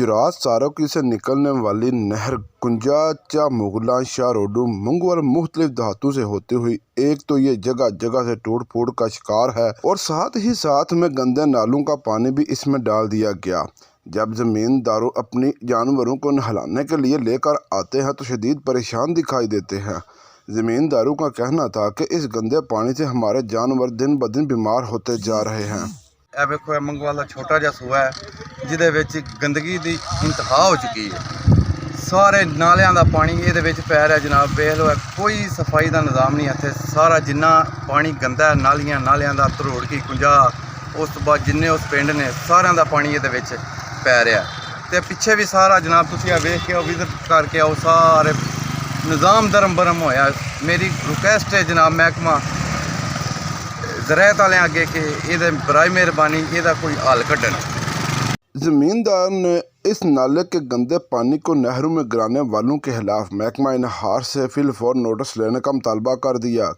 गुजरात सारोकी से निकलने वाली नहर कुंजा मुगला शाह रोडू मंगवार मुख्तलिफ धातु से होती हुई एक तो ये जगह जगह से टूट फूट का शिकार है और साथ ही साथ में गंदे नालों का पानी भी इसमें डाल दिया गया। जब ज़मींदारों अपनी जानवरों को नहलाने के लिए लेकर आते हैं तो शदीद परेशान दिखाई देते हैं। ज़मींदारों का कहना था कि इस गंदे पानी से हमारे जानवर दिन ब दिन बीमार होते जा रहे हैं। ਇਹ ਵੇਖੋ ਇਹ ਮੰਗਵਾਲਾ ਛੋਟਾ ਜਿਹਾ ਸੂਆ ਹੈ ਜਿਹਦੇ ਵਿੱਚ ਗੰਦਗੀ ਦੀ ਇੰਤਹਾ ਹੋ ਚੁੱਕੀ ਹੈ। ਸਾਰੇ ਨਾਲਿਆਂ ਦਾ ਪਾਣੀ ਇਹਦੇ ਵਿੱਚ ਪੈ ਰਿਹਾ ਜਨਾਬ, ਵੇਖ ਲਓ ਕੋਈ ਸਫਾਈ ਦਾ ਨਿਜ਼ਾਮ ਨਹੀਂ ਇੱਥੇ। ਸਾਰਾ ਜਿੰਨਾ ਪਾਣੀ ਗੰਦਾ ਹੈ ਨਾਲਿਆਂ ਦਾ ਧਰੋੜ ਕੀ ਕੁੰਜਾ ਉਸ ਤੋਂ ਬਾਅਦ ਜਿੰਨੇ ਉਸ ਪਿੰਡ ਨੇ ਸਾਰਿਆਂ ਦਾ ਪਾਣੀ ਇਹਦੇ ਵਿੱਚ ਪੈ ਰਿਹਾ ਤੇ ਪਿੱਛੇ ਵੀ ਸਾਰਾ ਜਨਾਬ ਤੁਸੀਂ ਆ ਵੇਖ ਕੇ ਆਓ, ਵਿਜ਼ਿਟ ਕਰਕੇ ਆਓ, ਸਾਰੇ ਨਿਜ਼ਾਮ ਦਰਮ ਬਰਮ ਹੋਇਆ। ਮੇਰੀ ਰਿਕੁਐਸਟ ਹੈ जनाब महकमा ज़राअत वाले आगे कि ये बराए मेहरबानी इसका कोई हल कढ़न। ज़मींदार ने इस नाले के गंदे पानी को नहरों में गिराने वालों के खिलाफ महकमा इनहार से फिलफौर नोटिस लेने का मुतालबा कर दिया।